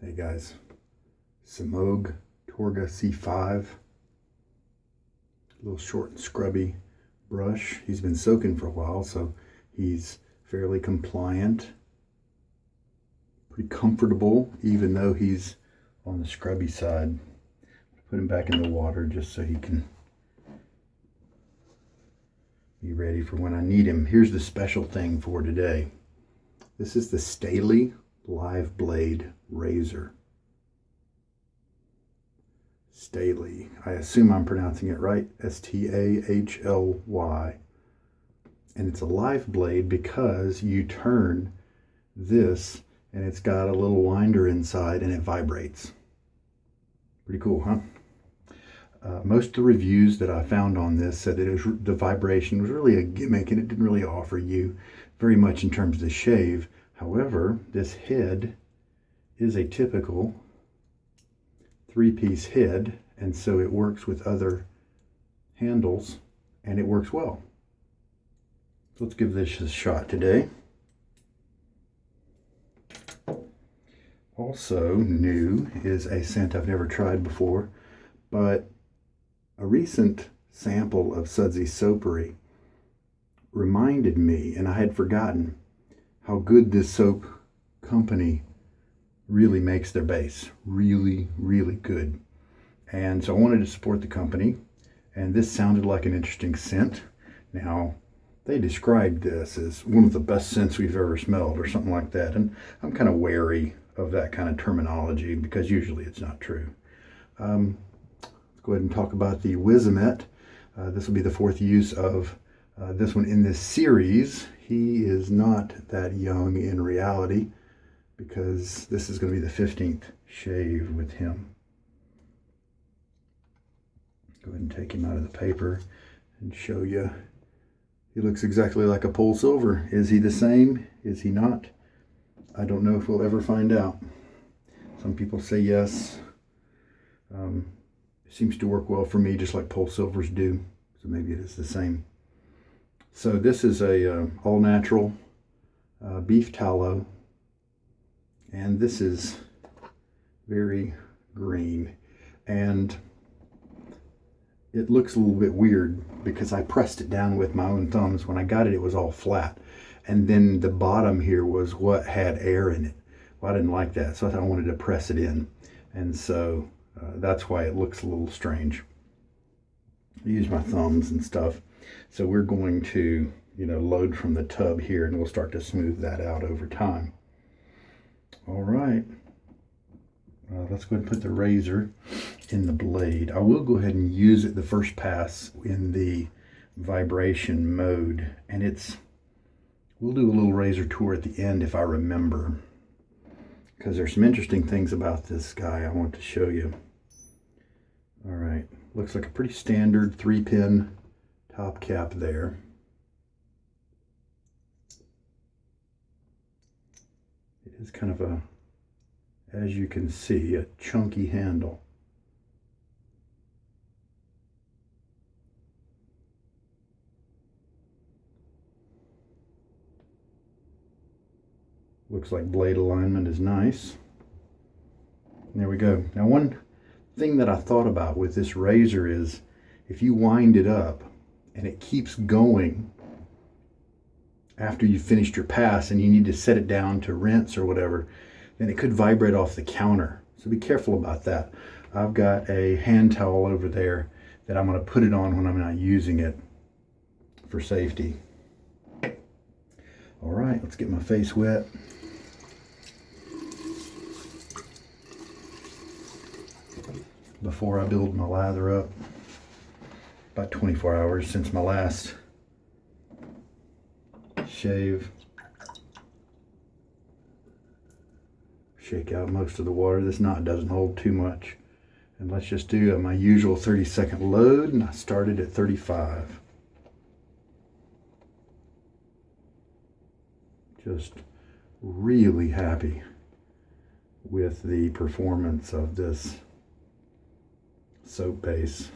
Hey guys, Semogue Torga C5, a little short and scrubby brush. He's been soaking for a while, so he's fairly compliant, pretty comfortable, even though he's on the scrubby side. Put him back in the water just so he can be ready for when I need him. Here's the special thing for today. This is the Stahly Live Blade Razor. Stahly. I assume I'm pronouncing it right. S-T-A-H-L-Y. And it's a live blade because you turn this and it's got a little winder inside and it vibrates. Pretty cool, huh? Most of the reviews that I found on this said that the vibration was really a gimmick and it didn't really offer you very much in terms of the shave. However, this head is a typical three-piece head, and so it works with other handles and it works well. So let's give this a shot today. Also new is a scent I've never tried before, but a recent sample of Sudsy Soapery reminded me, and I had forgotten, how good this soap company really makes their base. Really, really good. And so I wanted to support the company, and this sounded like an interesting scent. Now, they described this as one of the best scents we've ever smelled or something like that, and I'm kind of wary of that kind of terminology because usually it's not true. Let's go ahead and talk about the Wizamet. This will be the fourth use of this one in this series. He is not that young in reality because this is going to be the 15th shave with him. Go ahead and take him out of the paper and show you. He looks exactly like a pole silver. Is he the same? Is he not? I don't know if we'll ever find out. Some people say yes. It seems to work well for me, just like pole silvers do. So maybe it is the same. So this is a all-natural beef tallow, and this is very green, and it looks a little bit weird because I pressed it down with my own thumbs. When I got it, it was all flat, and then the bottom here was what had air in it. Well, I didn't like that, so I thought I wanted to press it in, and so that's why it looks a little strange. I use my thumbs and stuff. So we're going to, load from the tub here, and we'll start to smooth that out over time. All right. Let's go ahead and put the razor in the blade. I will go ahead and use it the first pass in the vibration mode, and we'll do a little razor tour at the end if I remember, because there's some interesting things about this guy I want to show you. All right. Looks like a pretty standard 3-pin top cap there. It is kind of a, as you can see, a chunky handle. Looks like blade alignment is nice. And there we go. Now, one thing that I thought about with this razor is if you wind it up and it keeps going after you've finished your pass and you need to set it down to rinse or whatever, then it could vibrate off the counter. So be careful about that. I've got a hand towel over there that I'm going to put it on when I'm not using it for safety. All right, let's get my face wet. Before I build my lather up. About 24 hours since my last shave. Shake out most of the water. This knot doesn't hold too much. And let's just do my usual 30-second load, and I started at 35. Just really happy with the performance of this soap base.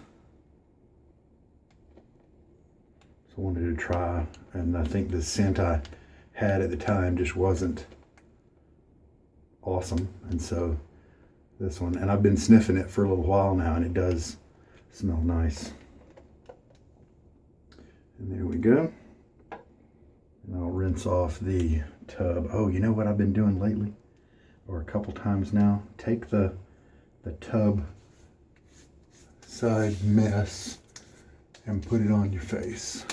So I wanted to try, and I think the scent I had at the time just wasn't awesome, and so this one. And I've been sniffing it for a little while now, and it does smell nice. And there we go. And I'll rinse off the tub. Oh, you know what I've been doing lately? Or a couple times now? Take the tub side mess and put it on your face.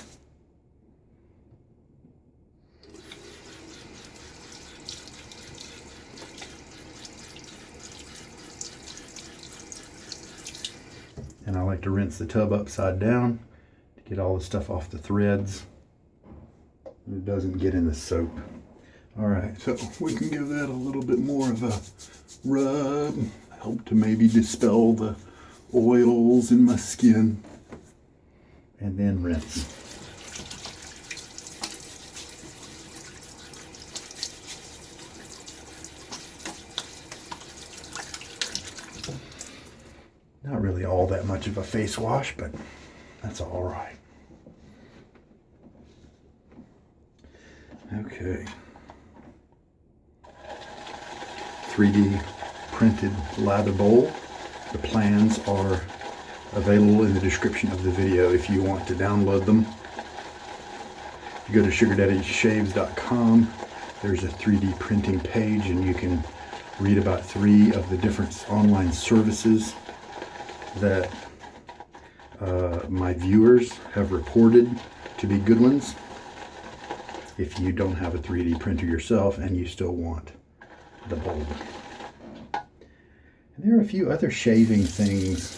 And I like to rinse the tub upside down to get all the stuff off the threads. And it doesn't get in the soap. All right, so we can give that a little bit more of a rub, help to maybe dispel the oils in my skin, and then rinse. Not really all that much of a face wash, but that's all right. Okay. 3D printed lather bowl. The plans are available in the description of the video if you want to download them. If you go to sugardaddyshaves.com, there's a 3D printing page, and you can read about 3 of the different online services that my viewers have reported to be good ones. If you don't have a 3D printer yourself and you still want the bulb. And there are a few other shaving things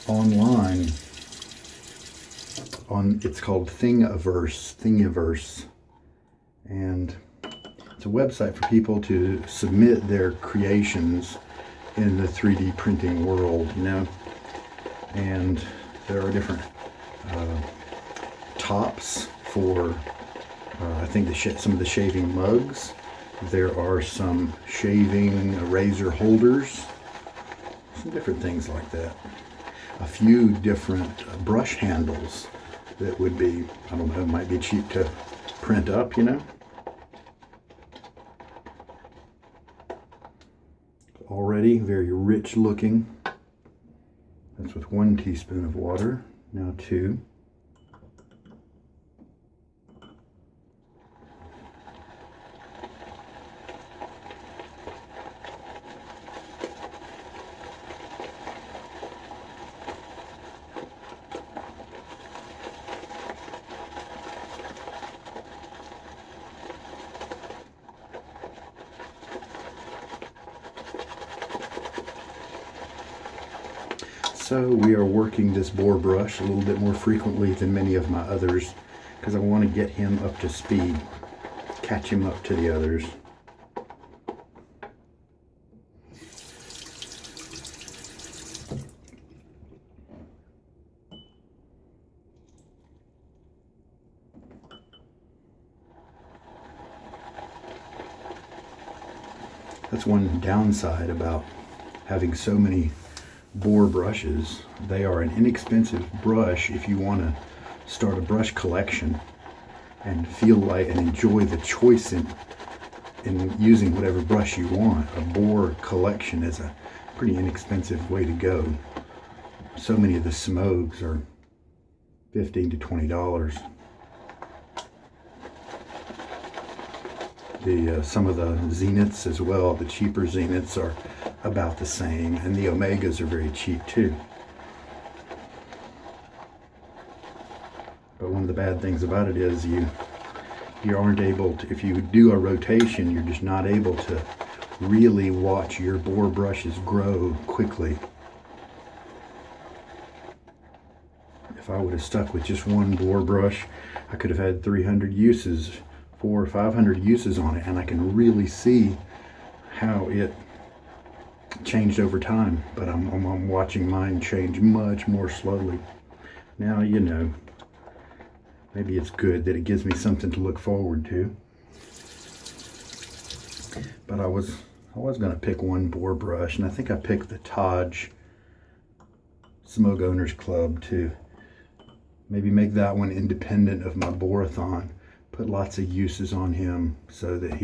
online. It's called Thingiverse, and it's a website for people to submit their creations in the 3D printing world, you know. And there are different tops for I think some of the shaving mugs. There are some shaving razor holders, some different things like that. A few different brush handles that would be, I don't know, might be cheap to print up, you know. Already very rich looking. That's with 1 teaspoon of water, now 2. So we are working this boar brush a little bit more frequently than many of my others because I want to get him up to speed, catch him up to the others. That's one downside about having so many boar brushes. They are an inexpensive brush if you want to start a brush collection and feel like and enjoy the choice in using whatever brush you want. A boar collection is a pretty inexpensive way to go. So many of the Semogues are $15 to $20. Some of the Zeniths as well, the cheaper Zeniths, are about the same, and the Omegas are very cheap too. But one of the bad things about it is you aren't able to, if you do a rotation, you're just not able to really watch your boar brushes grow quickly. If I would have stuck with just one boar brush, I could have had 300 uses, 400 or 500 uses on it, and I can really see how it changed over time. But I'm watching mine change much more slowly. Now, you know, maybe it's good that it gives me something to look forward to. But I was going to pick one boar brush, and I think I picked the Taj Semogue Owners Club to maybe make that one independent of my borathon. Put lots of uses on him so that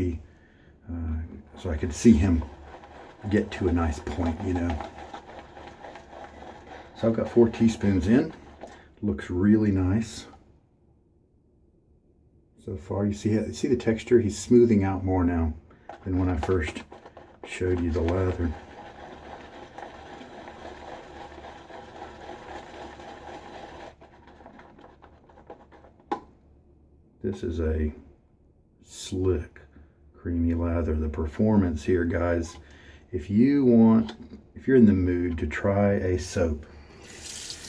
so I could see him get to a nice point, you know. So I've got 4 teaspoons in. Looks really nice. So far, you see the texture? He's smoothing out more now than when I first showed you the lather. This is a slick, creamy lather. The performance here, guys, if you're in the mood to try a soap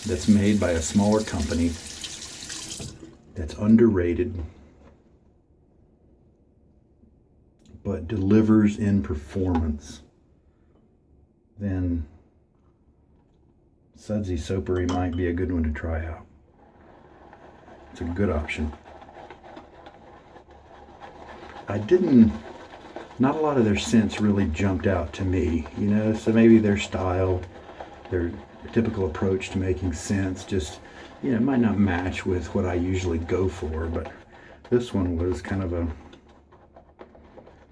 that's made by a smaller company, that's underrated, but delivers in performance, then Sudsy Soapery might be a good one to try out. It's a good option. Not a lot of their scents really jumped out to me, you know, so maybe their style, their typical approach to making scents just, you know, it might not match with what I usually go for, but this one was kind of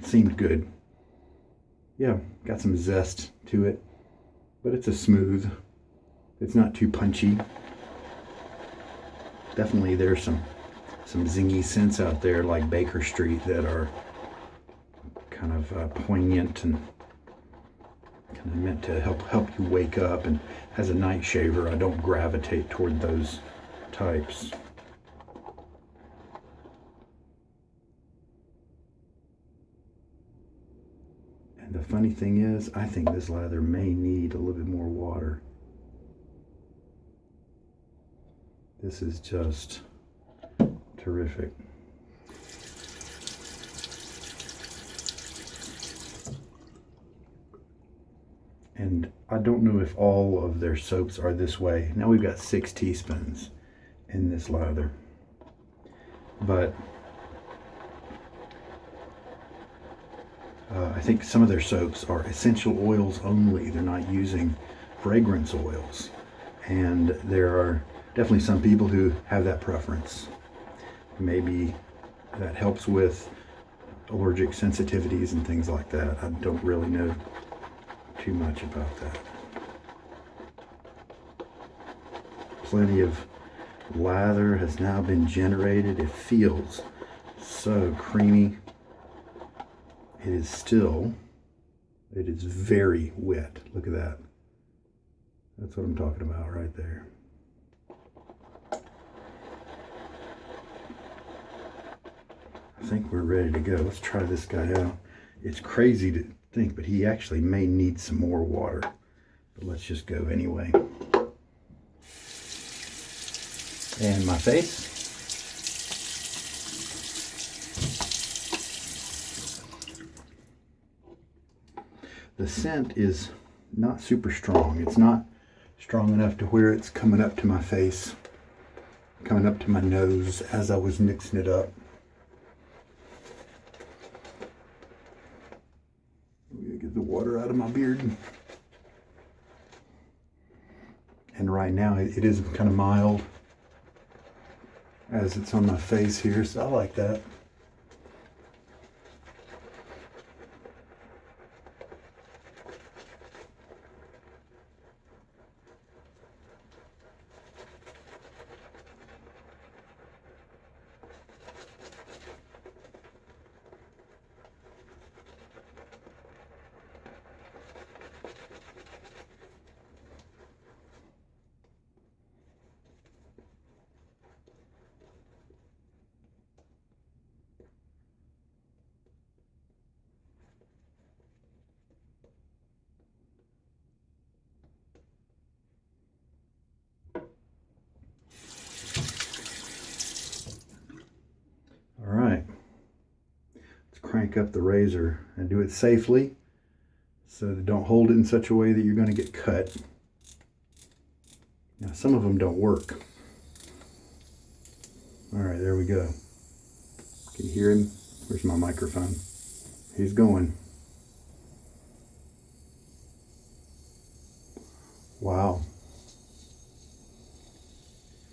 seemed good. Yeah, got some zest to it, but it's it's not too punchy. Definitely there's some zingy scents out there like Baker Street that are kind of poignant and kind of meant to help you wake up, and as a night shaver I don't gravitate toward those types. And the funny thing is, I think this lather may need a little bit more water. This is just terrific. And I don't know if all of their soaps are this way. Now we've got 6 teaspoons in this lather. But I think some of their soaps are essential oils only. They're not using fragrance oils. And there are definitely some people who have that preference. Maybe that helps with allergic sensitivities and things like that. I don't really know too much about that. Plenty of lather has now been generated. It feels so creamy. It is very wet. Look at that. That's what I'm talking about right there. I think we're ready to go. Let's try this guy out. It's crazy to think, but he actually may need some more water. But let's just go anyway. And my face. The scent is not super strong. It's not strong enough to where it's coming up to my face, coming up to my nose as I was mixing it up. I'm gonna get the water out of my beard. And right now it is kind of mild as it's on my face here, so I like that. Crank up the razor and do it safely, so that don't hold it in such a way that you're going to get cut. Now some of them don't work. All right, there we go. Can you hear him? Where's my microphone? He's going. Wow.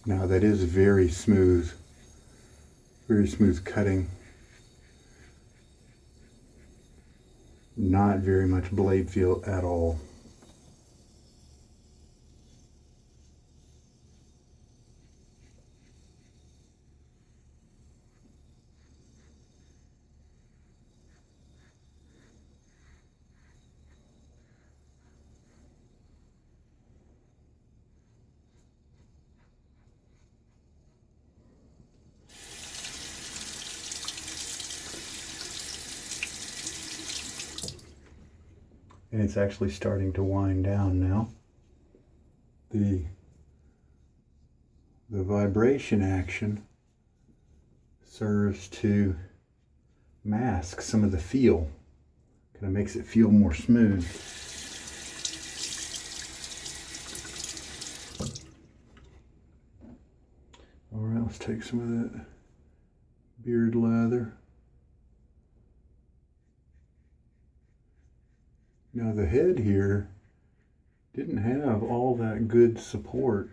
Now that is very smooth cutting. Not very much blade feel at all. And it's actually starting to wind down now. The vibration action serves to mask some of the feel. Kind of makes it feel more smooth. All right, let's take some of that beard lather. Now the head here didn't have all that good support.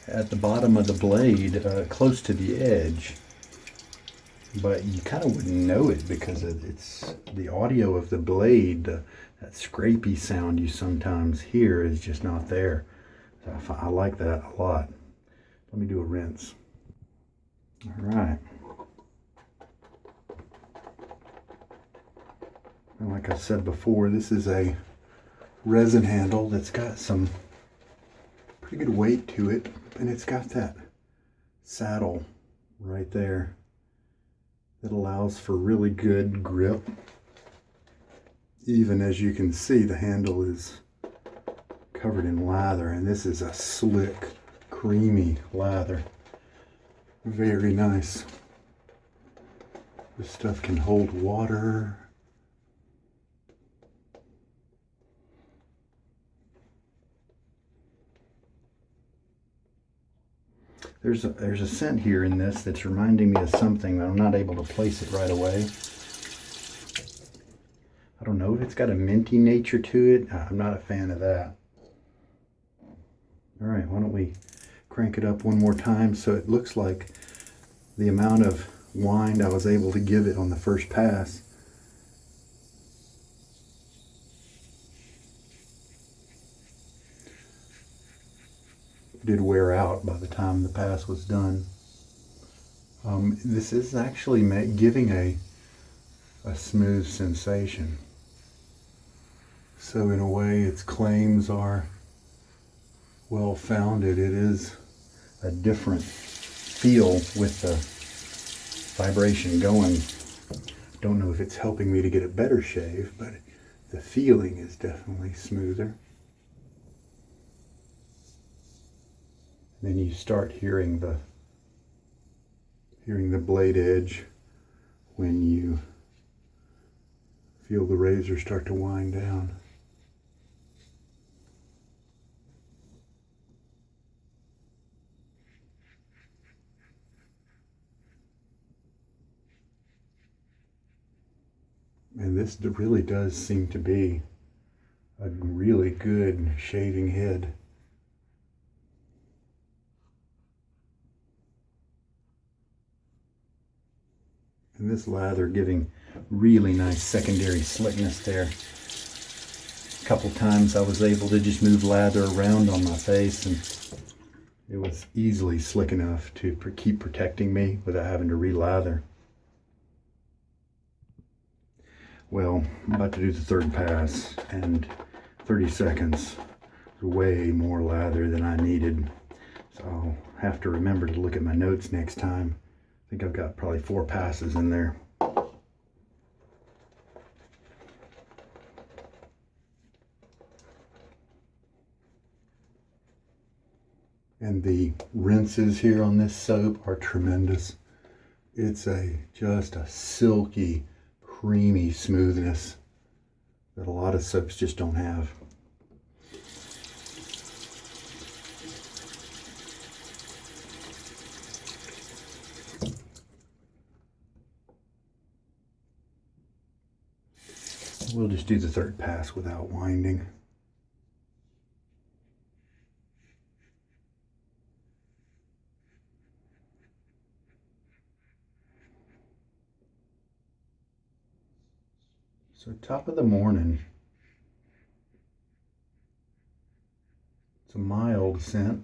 At the bottom of the blade, close to the edge, but you kind of wouldn't know it because it's the audio of the blade, that scrapey sound you sometimes hear is just not there. So I like that a lot. Let me do a rinse. All right. And like I said before, this is a resin handle that's got some pretty good weight to it, and it's got that saddle right there that allows for really good grip. Even as you can see, the handle is covered in lather, and this is a slick, creamy lather. Very nice. This stuff can hold water. There's a scent here in this that's reminding me of something, but I'm not able to place it right away. I don't know if it's got a minty nature to it. I'm not a fan of that. All right, why don't we crank it up one more time so it looks like the amount of wind I was able to give it on the first pass. Did wear out by the time the pass was done. This is actually giving a smooth sensation. So in a way its claims are well founded. It is a different feel with the vibration going. Don't know if it's helping me to get a better shave, but the feeling is definitely smoother. Then you start hearing the blade edge when you feel the razor start to wind down. And this really does seem to be a really good shaving head. And this lather giving really nice secondary slickness there. A couple times I was able to just move lather around on my face, and it was easily slick enough to keep protecting me without having to re-lather. Well, I'm about to do the third pass, and 30 seconds is way more lather than I needed. So I'll have to remember to look at my notes next time. I think I've got probably 4 passes in there. And the rinses here on this soap are tremendous. It's just a silky, creamy smoothness that a lot of soaps just don't have. We'll just do the third pass without winding. So top of the morning. It's a mild scent.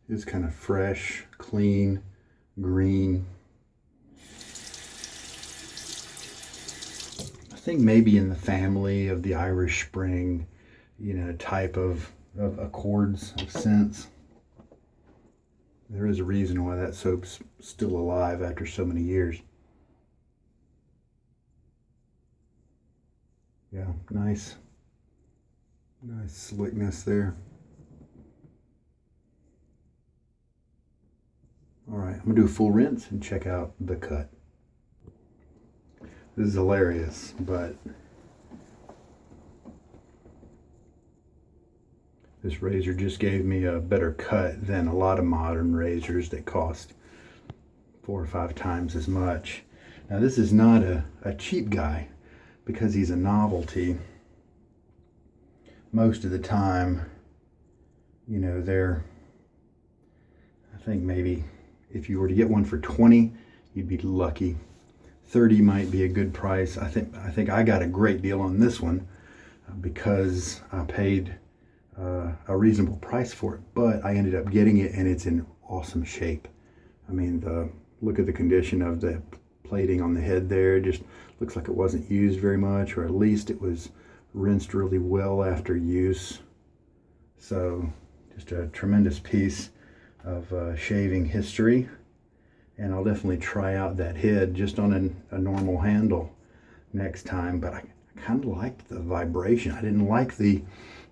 It's kind of fresh, clean, green. I think maybe in the family of the Irish Spring, you know, type of accords of scents. There is a reason why that soap's still alive after so many years. Yeah, nice slickness there. All right, I'm gonna do a full rinse and check out the cut. This is hilarious, but this razor just gave me a better cut than a lot of modern razors that cost 4 or 5 times as much. Now this is not a cheap guy because he's a novelty. Most of the time, you know, I think maybe if you were to get one for 20, you'd be lucky. 30 might be a good price. I think I got a great deal on this one because I paid a reasonable price for it, but I ended up getting it and it's in awesome shape. I mean, look at the condition of the plating on the head there. It just looks like it wasn't used very much, or at least it was rinsed really well after use. So just a tremendous piece of shaving history, and I'll definitely try out that head just on a normal handle next time. But I kind of liked the vibration. I didn't like the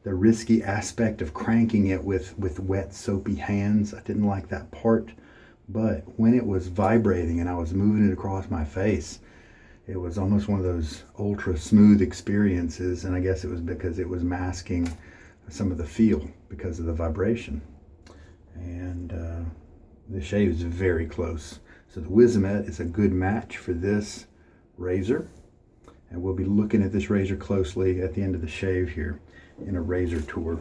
risky aspect of cranking it with wet soapy hands. I didn't like that part, but when it was vibrating and I was moving it across my face, it was almost one of those ultra smooth experiences, and I guess it was because it was masking some of the feel because of the vibration. And the shave is very close. So the Wizamet is a good match for this razor, and we'll be looking at this razor closely at the end of the shave here in a razor tour.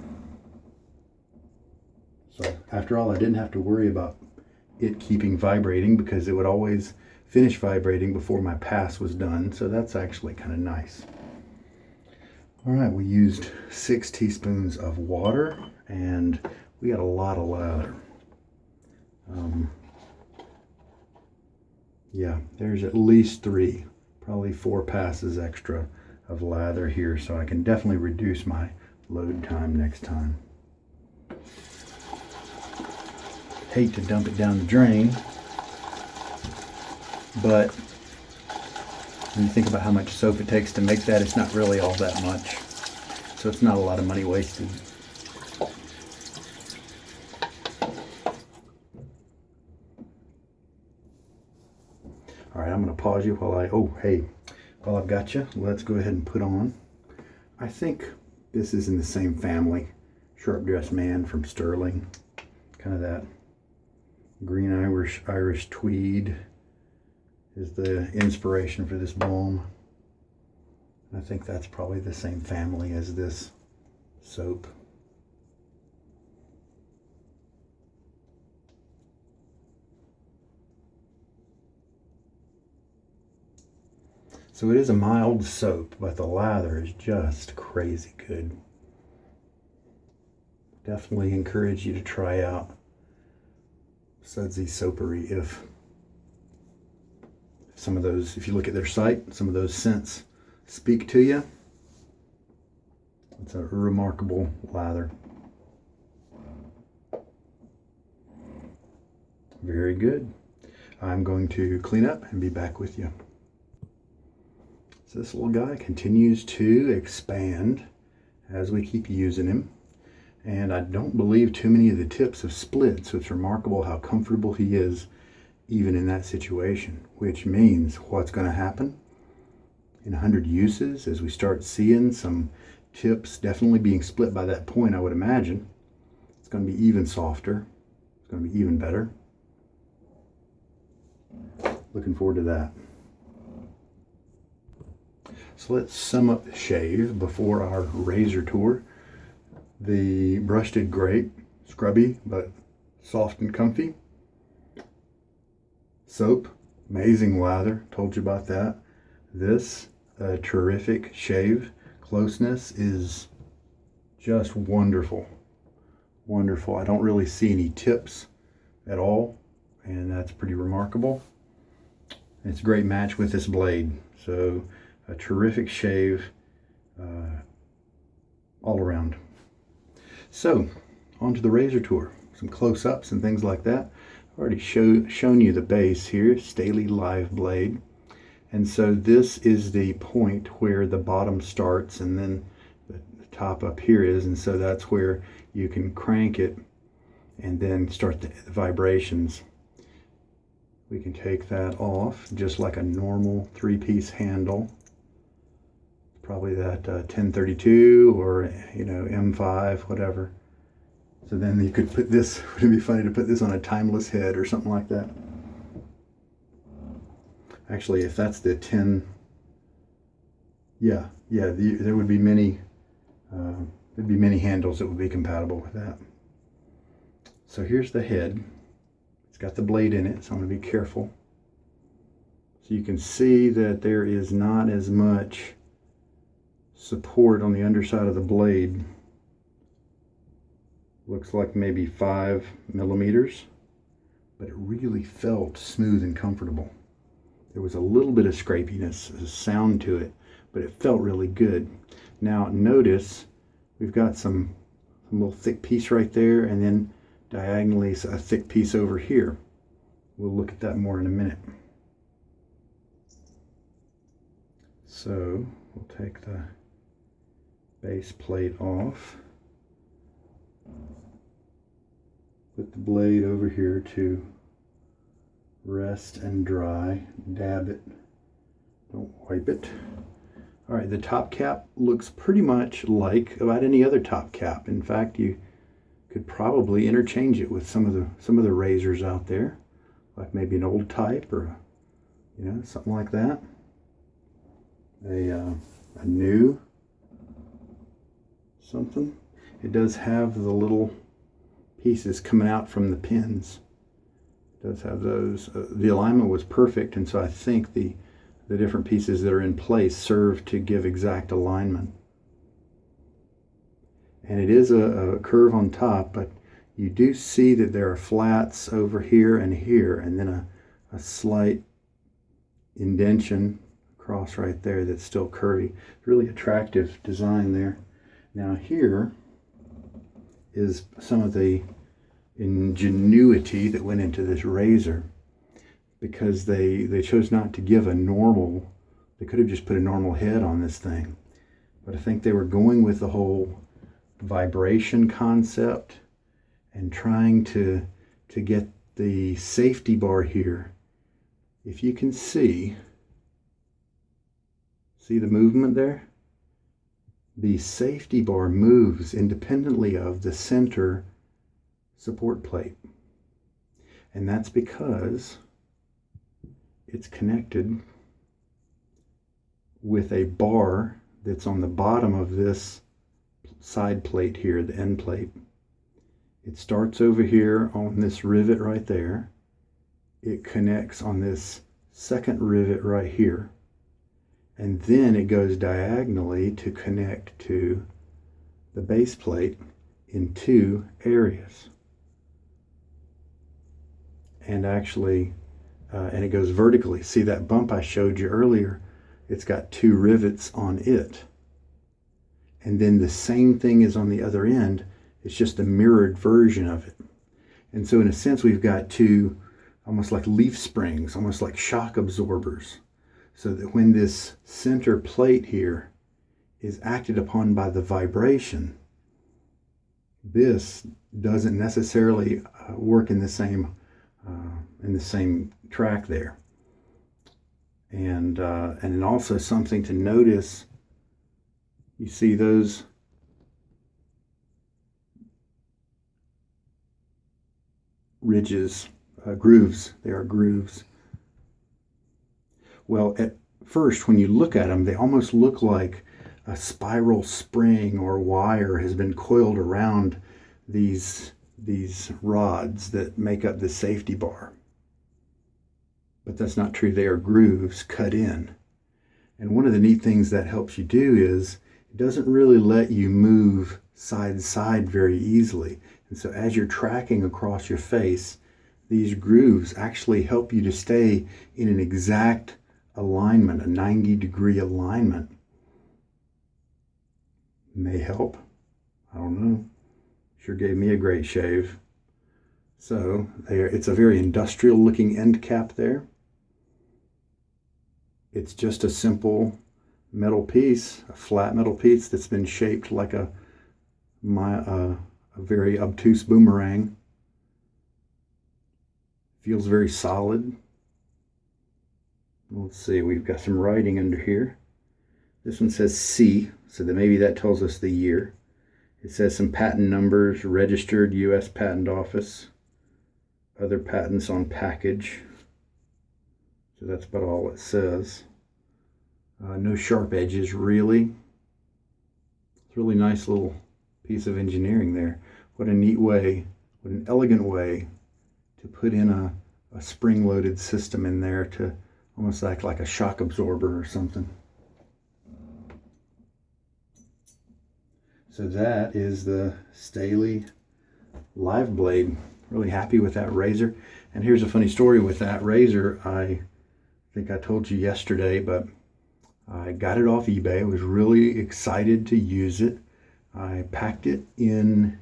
So after all, I didn't have to worry about it keeping vibrating because it would always finish vibrating before my pass was done. So that's actually kind of nice. All right, we used 6 teaspoons of water and we got a lot of lather. Yeah, there's at least 3, probably 4 passes extra of lather here, so I can definitely reduce my load time next time. Hate to dump it down the drain, but when you think about how much soap it takes to make that, it's not really all that much. So it's not a lot of money wasted. All right, I'm going to pause you while I've got you, let's go ahead and put on. I think this is in the same family. Sharp Dressed Man from Stirling. Kind of that green Irish tweed is the inspiration for this balm. I think that's probably the same family as this soap. So it is a mild soap, but the lather is just crazy good. Definitely encourage you to try out Sudsy Soapery if some of those, if you look at their site, some of those scents speak to you. It's a remarkable lather. Very good. I'm going to clean up and be back with you. So this little guy continues to expand as we keep using him. And I don't believe too many of the tips have split, so it's remarkable how comfortable he is even in that situation, which means what's going to happen in 100 uses as we start seeing some tips definitely being split by that point, I would imagine. It's going to be even softer. It's going to be even better. Looking forward to that. So let's sum up the shave before our razor tour. The brush did great, scrubby, but soft and comfy. Soap, amazing lather, told you about that. This, a terrific shave. Closeness is just wonderful. Wonderful. I don't really see any tips at all, and that's pretty remarkable. It's a great match with this blade. So a terrific shave all around. So on to the razor tour. Some close-ups and things like that. I've already shown you the base here, Stahly live blade. And so this is the point where the bottom starts, and then the top up here is, and so that's where you can crank it and then start the vibrations. We can take that off just like a normal 3-piece handle. Probably that 1032 or M5, whatever. So then you could put this, wouldn't it be funny to put this on a timeless head or something like that? Actually, if that's the 10, there would be many, there'd be many handles that would be compatible with that. So here's the head. It's got the blade in it, so I'm going to be careful. So you can see that there is not as much support on the underside of the blade. Looks like maybe 5 millimeters, but it really felt smooth and comfortable. There was a little bit of scrapiness, a sound to it, but it felt really good. Now notice we've got some little thick piece right there, and then diagonally a thick piece over here. We'll look at that more in a minute. So we'll take the base plate off. Put the blade over here to rest and dry. Dab it. Don't wipe it. All right, the top cap looks pretty much like about any other top cap. In fact, you could probably interchange it with some of the razors out there, like maybe an old type or something like that. A new something. It does have the little pieces coming out from the pins. It does have those. The alignment was perfect, and so I think the different pieces that are in place serve to give exact alignment. And it is a curve on top, but you do see that there are flats over here, and then a slight indentation across right there that's still curvy. Really attractive design there. Now here is some of the ingenuity that went into this razor, because they chose not to give a normal, they could have just put a normal head on this thing, but I think they were going with the whole vibration concept and trying to get the safety bar here. If you can see the movement there, the safety bar moves independently of the center support plate, and that's because it's connected with a bar that's on the bottom of this side plate here, the end plate. It starts over here on this rivet right there. It connects on this second rivet right here, and then it goes diagonally to connect to the base plate in 2 areas. And actually, and it goes vertically. See that bump I showed you earlier? It's got 2 rivets on it. And then the same thing is on the other end. It's just a mirrored version of it. And so in a sense, we've got 2 almost like leaf springs, almost like shock absorbers, so that when this center plate here is acted upon by the vibration, this doesn't necessarily work in the same track there. And then also something to notice, you see those ridges, grooves, they are grooves. Well, at first, when you look at them, they almost look like a spiral spring or wire has been coiled around these rods that make up the safety bar. But that's not true. They are grooves cut in. And one of the neat things that helps you do is it doesn't really let you move side to side very easily. And so as you're tracking across your face, these grooves actually help you to stay in an exact alignment, a 90-degree alignment. May help. I don't know. Sure gave me a great shave. So it's a very industrial looking end cap there. It's just a simple metal piece, a flat metal piece that's been shaped like a very obtuse boomerang. Feels very solid. Let's see, we've got some writing under here. This one says C, so that maybe that tells us the year. It says some patent numbers, registered U.S. Patent Office, other patents on package. So that's about all it says. No sharp edges, really. It's a really nice little piece of engineering there. What a neat way, what an elegant way to put in a spring-loaded system in there to almost act like a shock absorber or something. So that is the Stahly Live Blade. Really happy with that razor. And here's a funny story with that razor. I think I told you yesterday, but I got it off eBay. I was really excited to use it. I packed it in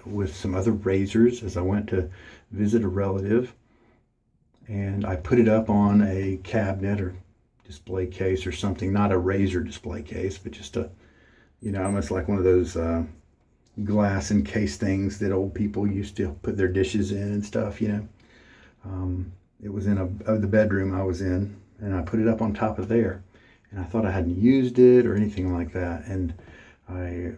with some other razors as I went to visit a relative. And I put it up on a cabinet or display case or something. Not a razor display case, but just a, almost like one of those glass encased things that old people used to put their dishes in and stuff, It was in the bedroom I was in, and I put it up on top of there. And I thought I hadn't used it or anything like that. And I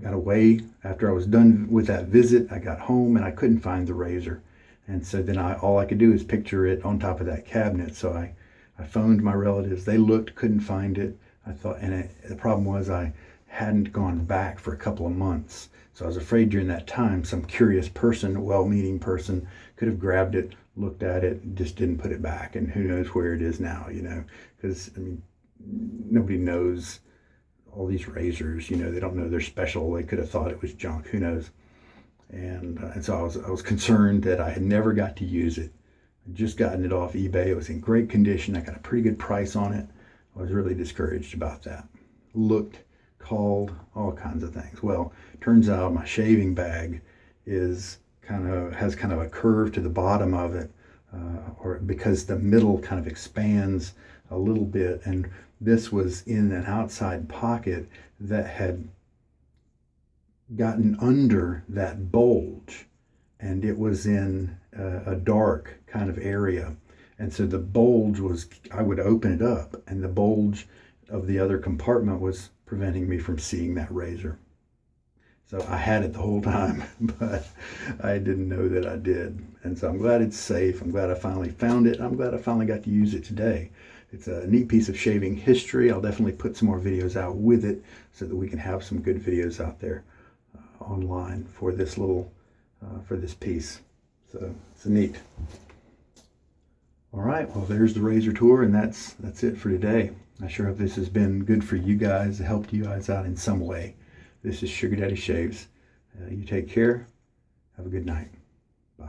got away after I was done with that visit. I got home and I couldn't find the razor. And so then all I could do is picture it on top of that cabinet. So I phoned my relatives. They looked, couldn't find it. I thought, and the problem was I hadn't gone back for a couple of months. So I was afraid during that time some curious person, a well-meaning person, could have grabbed it, looked at it, just didn't put it back. And who knows where it is now, because nobody knows all these razors, they don't know they're special. They could have thought it was junk, who knows. And so I was concerned that I had never got to use it. I'd just gotten it off eBay. It was in great condition. I got a pretty good price on it. I was really discouraged about that. Looked, called, all kinds of things. Well, turns out my shaving bag has kind of a curve to the bottom of it, or because the middle kind of expands a little bit, and this was in an outside pocket that had gotten under that bulge, and it was in a dark kind of area. And so the bulge was, I would open it up, and the bulge of the other compartment was preventing me from seeing that razor. So I had it the whole time, but I didn't know that I did. And so I'm glad it's safe. I'm glad I finally found it. I'm glad I finally got to use it today. It's a neat piece of shaving history. I'll definitely put some more videos out with it so that we can have some good videos out there online for this for this piece. So it's neat. All right, well, there's the razor tour, and that's it for today. I sure hope this has been good for you guys, helped you guys out in some way. This is Sugar Daddy Shaves. You take care. Have a good night. Bye.